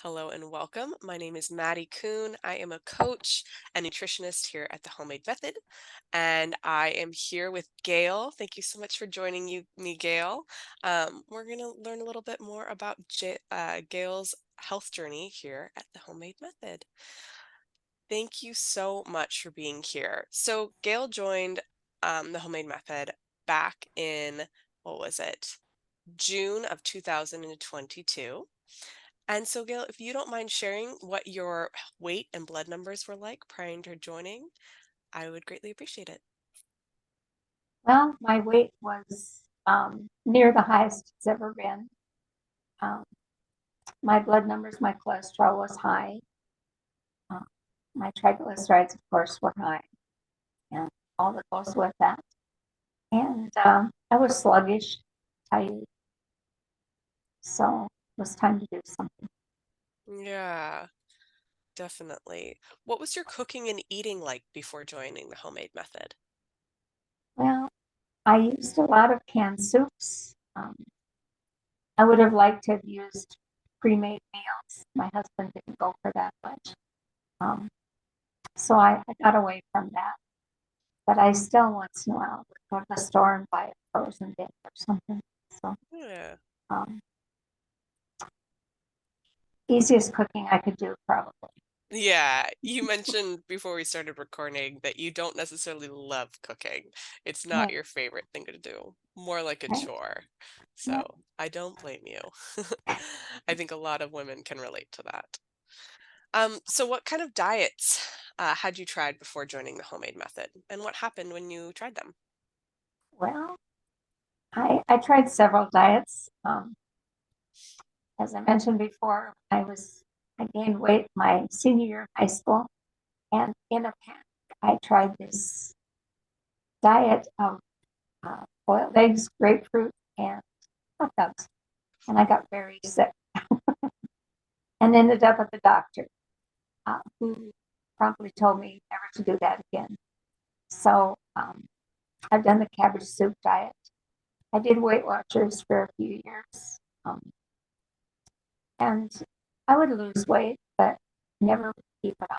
Hello and welcome. My name is Maddie Kuhn. I am a coach and nutritionist here at the Homemade Method, and I am here with Gail. Thank you so much for joining me, Gail. We're going to learn a little bit more about Gail's health journey here at the Homemade Method. Thank you so much for being here. So, Gail joined the Homemade Method back in, what was it, June of 2022. And so, Gail, if you don't mind sharing what your weight and blood numbers were like prior to joining, I would greatly appreciate it. Well, my weight was near the highest it's ever been. Um, my blood numbers, my cholesterol was high. Uh, my triglycerides, of course, were high, and all that goes with that. And I was sluggish, tired, so it was time to do something. Yeah, definitely. What was your cooking and eating like before joining the Homemade Method? Well, I used a lot of canned soups. I would have liked to have used pre-made meals. My husband didn't go for that much. Um, so I got away from that. But I still once in a while would go to the store and buy a frozen dip or something. So Yeah. um, easiest cooking I could do probably. Yeah, you mentioned before we started recording that you don't necessarily love cooking. It's not Right, your favorite thing to do, more like a right. chore. Yeah. So I don't blame you. I think a lot of women can relate to that. So what kind of diets had you tried before joining the Homemade Method, and what happened when you tried them? Well, I tried several diets. As I mentioned before, I gained weight my senior year of high school, and in a panic, I tried this diet of boiled eggs, grapefruit, and hot dogs, and I got very sick and ended up at the doctor, who promptly told me never to do that again. So I've done the cabbage soup diet. I did Weight Watchers for a few years. And I would lose weight, but never keep it on.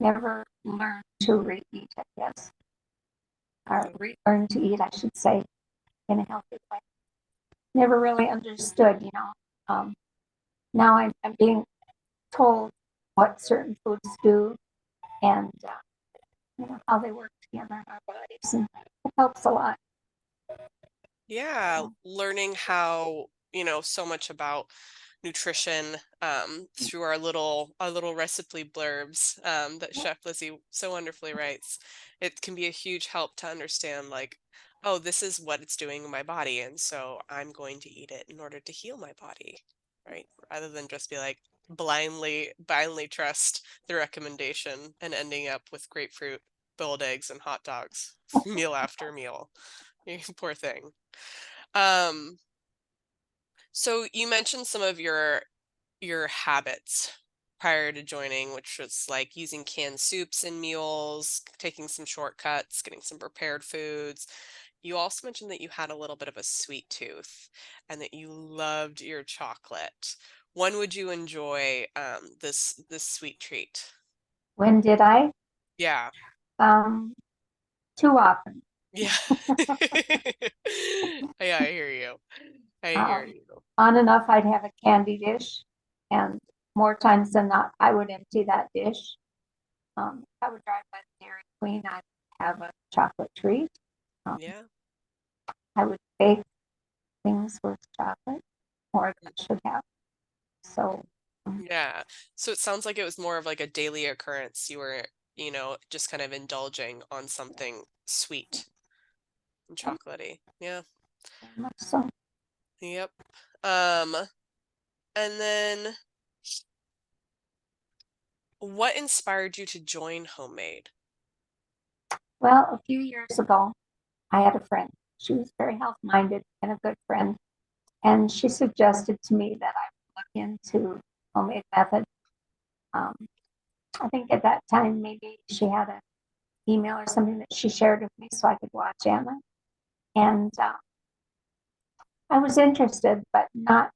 Never learn to re-eat, I guess. Or relearn to eat, I should say, in a healthy way. Never really understood, you know. Now I'm being told what certain foods do and how they work together in our bodies, and it helps a lot. Yeah, So, learning how, so much about nutrition through our little recipe blurbs that Chef Lizzie so wonderfully writes. It can be a huge help to understand like, oh, this is what it's doing in my body, and so I'm going to eat it in order to heal my body, right? Rather than just be like blindly trust the recommendation and ending up with grapefruit, boiled eggs, and hot dogs meal after meal. Poor thing. Um, so you mentioned some of your habits prior to joining, which was like using canned soups and meals, taking some shortcuts, getting some prepared foods. You also mentioned that you had a little bit of a sweet tooth and that you loved your chocolate. When would you enjoy this sweet treat? when did I? Yeah. Um, Too often. Yeah. Yeah, I hear you. I hear Um, you. on and off, I'd have a candy dish, and more times than not, I would empty that dish. I would drive by the Dairy Queen. I'd have a chocolate treat. Um, Yeah. I would bake things with chocolate, or I should have. So, um, Yeah. So it sounds like it was more of like a daily occurrence. You were, just kind of indulging on something sweet and yeah, chocolatey. Yeah. very much so. Yep. Um, and then what inspired you to join Homemade? Well, a few years ago, I had a friend. She was very health minded and a good friend. And she suggested to me that I look into homemade method. Um, I think at that time, maybe she had an email or something that she shared with me so I could watch Anna. And I was interested, but not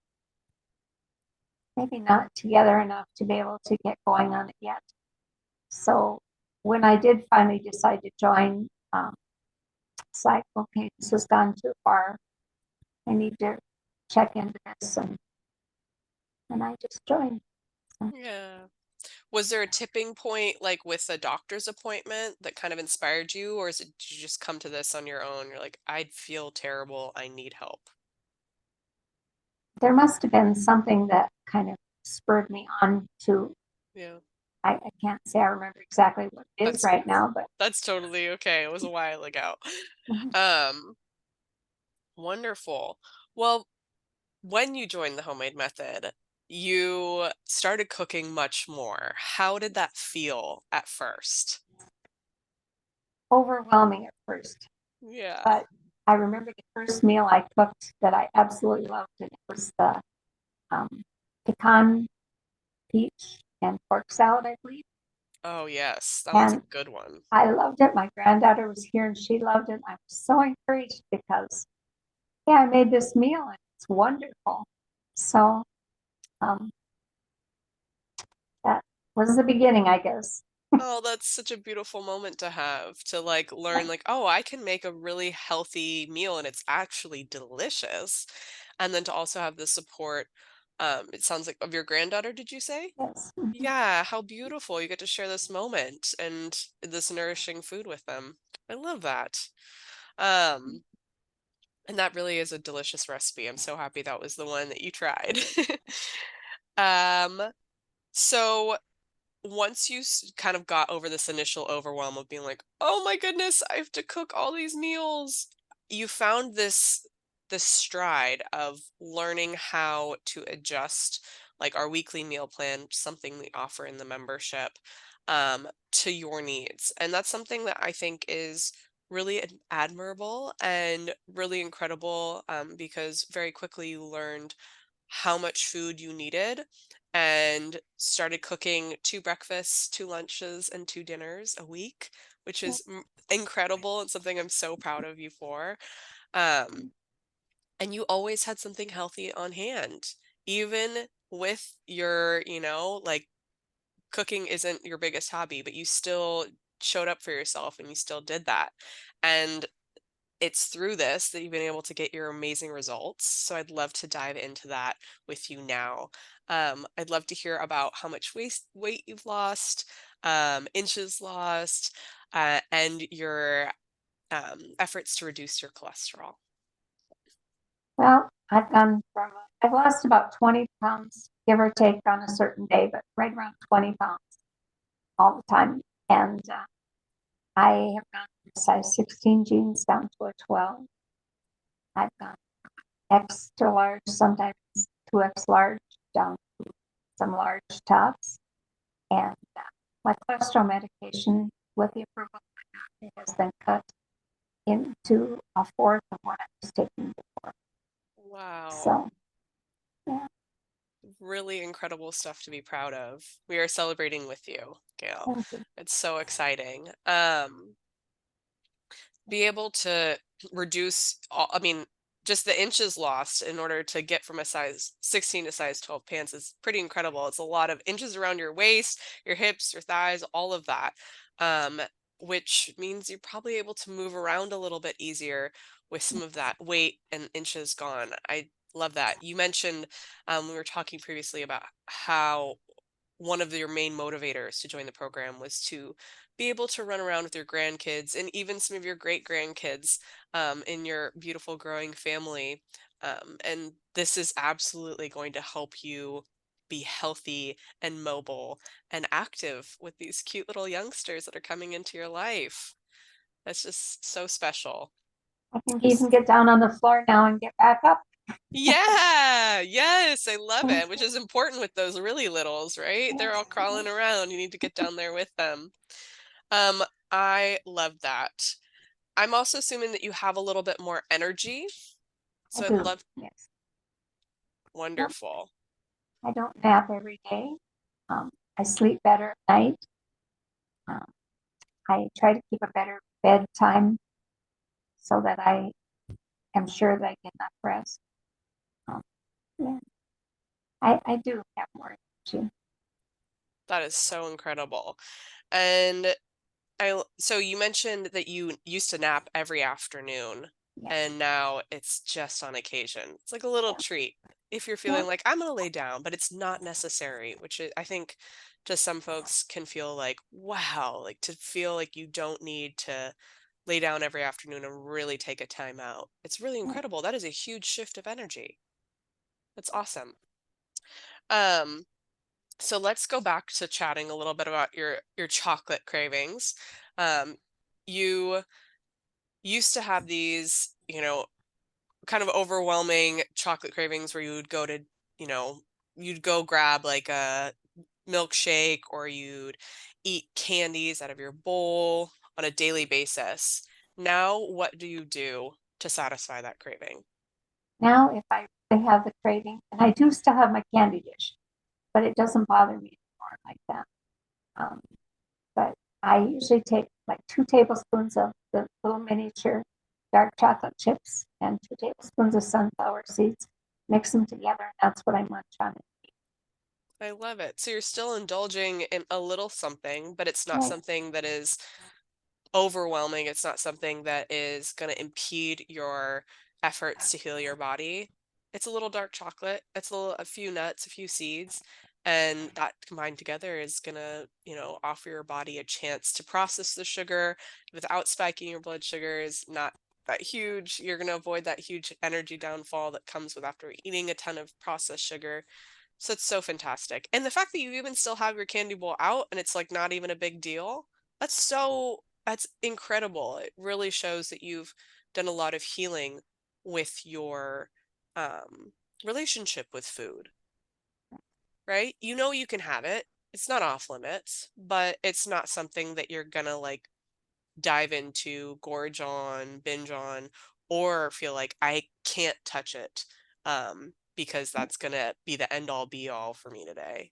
maybe not together enough to be able to get going on it yet. So when I did finally decide to join, it's like, okay, this has gone too far. I need to check into this, and I just joined. So Yeah. Was there a tipping point, like with a doctor's appointment, that kind of inspired you, or is it did you just come to this on your own? You're like, I feel terrible. I need help. there must have been something that kind of spurred me on to. Yeah. I can't say I remember exactly what it is That's right now, but that's totally okay. It was a while ago. mhm, Um, Wonderful. Well, when you joined the homemade method, you started cooking much more. How did that feel at first? overwhelming at first. Yeah. But I remember the first meal I cooked that I absolutely loved, and it was the um, pecan, peach, and pork salad, I believe. Oh, yes. That one's a And good one. I loved it. My granddaughter was here and she loved it. I was so encouraged because, yeah, I made this meal and it's wonderful. So um, that was the beginning, I guess. Oh, that's such a beautiful moment to have, to like learn like, oh, I can make a really healthy meal and it's actually delicious. And then to also have the support, it sounds like of your granddaughter, did you say? Yes. Mhm. Yeah, how beautiful. You get to share this moment and this nourishing food with them. I love that. Um, and that really is a delicious recipe. I'm so happy that was the one that you tried. Um, so once you kind of got over this initial overwhelm of being like, "Oh my goodness, I have to cook all these meals," you found this stride of learning how to adjust like our weekly meal plan, something we offer in the membership, to your needs. And that's something that I think is really admirable and really incredible, because very quickly you learned how much food you needed and started cooking 2 breakfasts, 2 lunches, and 2 dinners a week, which is incredible and something I'm so proud of you for. Um, and you always had something healthy on hand, even with your, like cooking isn't your biggest hobby, but you still showed up for yourself and you still did that. And it's through this that you've been able to get your amazing results. So I'd love to dive into that with you now. I'd love to hear about how much weight you've lost, inches lost, and your efforts to reduce your cholesterol. Well, I've lost about 20 pounds, give or take on a certain day, but right around 20 pounds all the time. And I have gone from a size 16 jeans down to a 12. I've gone extra large, sometimes 2X large, down to some large tops. And my cholesterol medication, with the approval of my doctor, has been cut into a fourth of what I was taking before. Wow. So, yeah, Really incredible stuff to be proud of. We are celebrating with you, Gail. thank you. It's so exciting. Be able to reduce I mean, just the inches lost in order to get from a size 16 to size 12 pants is pretty incredible. It's a lot of inches around your waist, your hips, your thighs, all of that. Um, which means you're probably able to move around a little bit easier with some of that weight and inches gone. I love that. You mentioned, we were talking previously about how one of your main motivators to join the program was to be able to run around with your grandkids and even some of your great grandkids, in your beautiful growing family. And this is absolutely going to help you be healthy and mobile and active with these cute little youngsters that are coming into your life. That's just so special. I can even get down on the floor now and get back up. Yeah, yes, I love it, which is important with those really littles, right? They're all Yes, crawling around. You need to get down there with them. Um, I love that. I'm also assuming that you have a little bit more energy. I So I'd do. love Yes. Yep. wonderful. I don't nap every day. I sleep better at night. Um, I try to keep a better bedtime so that I am sure that I get enough rest. Um, yeah. I do have more energy. That is so incredible. And so you mentioned that you used to nap every afternoon Yeah, and now it's just on occasion. It's like a little yeah, treat if you're yeah, feeling like I'm going to lay down, but it's not necessary, which I think to some folks can feel like, wow, like to feel like you don't need to lay down every afternoon and really take a time out. It's really yeah. incredible. That is a huge shift of energy. That's awesome. Um, so let's go back to chatting a little bit about your chocolate cravings. You used to have these, kind of overwhelming chocolate cravings where you would go to, you know, you'd go grab like a milkshake or you'd eat candies out of your bowl on a daily basis. Now, what do you do to satisfy that craving? Now, if I really have the craving, and I do still have my candy dish, but it doesn't bother me anymore like that. Um, but I usually take like 2 tablespoons of the little miniature dark chocolate chips and 2 tablespoons of sunflower seeds, mix them together, and that's what I munch on. I love it. So you're still indulging in a little something, but it's not Right. something that is overwhelming. It's not something that is going to impede your efforts to heal your body. It's a little dark chocolate. It's a few nuts, a few seeds, and that combined together is going to, offer your body a chance to process the sugar without spiking your blood sugars. Not that huge. You're going to avoid that huge energy downfall that comes with after eating a ton of processed sugar. So it's so fantastic. And the fact that you even still have your candy bowl out and it's like not even a big deal, that's incredible. It really shows that you've done a lot of healing with your relationship with food, right? You know you can have it. It's not off limits, but it's not something that you're gonna like dive into, gorge on, binge on, or feel like I can't touch it because that's gonna be the end all be all for me today.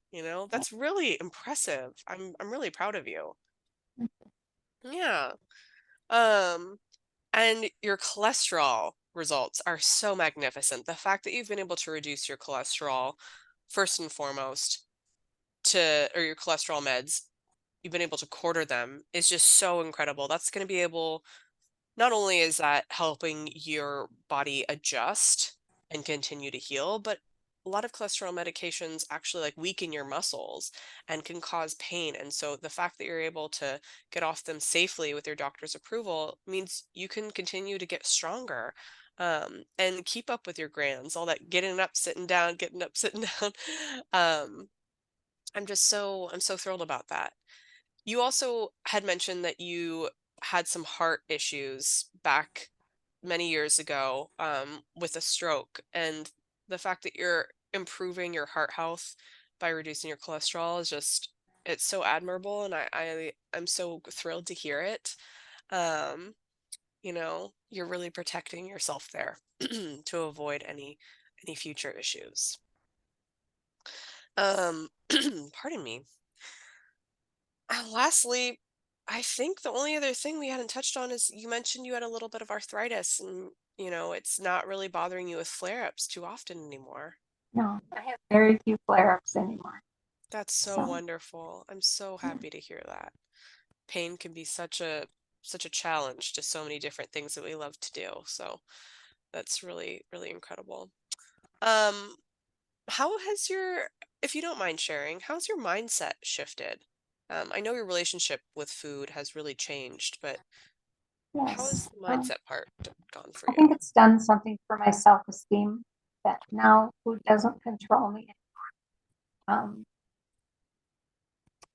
That's really impressive. I'm really proud of you. Yeah. Um, and your cholesterol results are so magnificent. The fact that you've been able to reduce your cholesterol first and foremost or your cholesterol meds, you've been able to quarter them is just so incredible. That's going to be able Not only is that helping your body adjust and continue to heal, but a lot of cholesterol medications actually like weaken your muscles and can cause pain. And so the fact that you're able to get off them safely with your doctor's approval means you can continue to get stronger and keep up with your grands, all that getting up, sitting down, getting up, sitting down. Um, I'm so thrilled about that. You also had mentioned that you had some heart issues back many years ago with a stroke, and the fact that you're improving your heart health by reducing your cholesterol is just it's so admirable, and I'm so thrilled to hear it. Um, you're really protecting yourself there to avoid any future issues. Um, pardon me. Lastly, I think the only other thing we hadn't touched on is you mentioned you had a little bit of arthritis and, it's not really bothering you with flare-ups too often anymore. No, I have very few flare-ups anymore. That's so So, wonderful. I'm so yeah, happy to hear that. Pain can be such a challenge to so many different things that we love to do. So that's really, really incredible. Um, how has your, if you don't mind sharing, how's your mindset shifted? I know your relationship with food has really changed, but how has yes. the mindset part gone for I you? think it's done something for my self-esteem that now food doesn't control me. Um,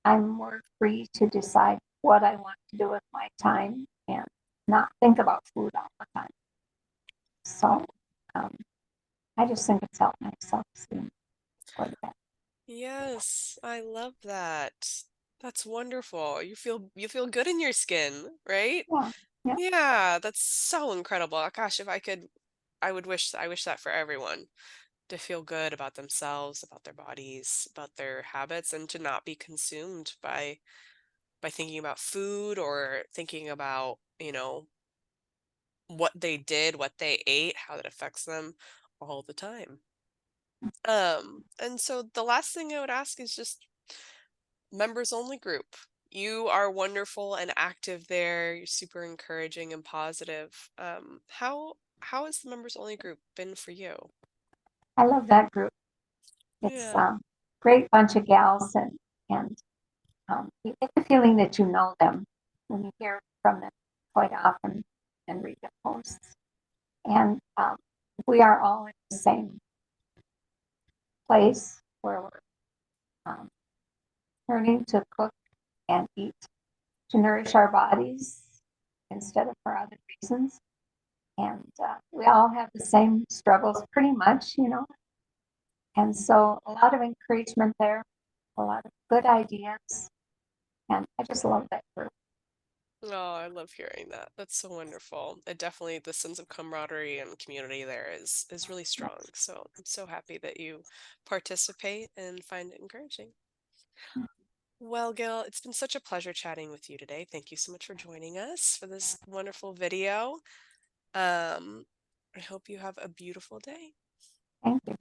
I'm more free to decide what I want to do with my time and not think about food all the time. So um, I just think it's helped my self-esteem quite a bit. Yes, I love that. That's wonderful. You feel good in your skin, right? Yeah, yeah, Yeah, that's so incredible. Gosh, if I could, I wish that for everyone to feel good about themselves, about their bodies, about their habits, and to not be consumed by thinking about food or thinking about, what they did, what they ate, how that affects them all the time. And so the last thing I would ask is just members only group. You are wonderful and active there. You're super encouraging and positive. How has the members only group been for you? I love that group. It's Yeah. a great bunch of gals, and you get the feeling that you know them when you hear from them quite often and read the posts. And we are all in the same place where we're um, learning to cook and eat to nourish our bodies instead of for other reasons. And we all have the same struggles pretty much, you know. And so a lot of encouragement there, a lot of good ideas. And I just love that group. Oh, I love hearing that. That's so wonderful. It definitely the sense of camaraderie and community there is really strong. So I'm so happy that you participate and find it encouraging. Well, Gail, it's been such a pleasure chatting with you today. Thank you so much for joining us for this wonderful video. Um, I hope you have a beautiful day. Thank you.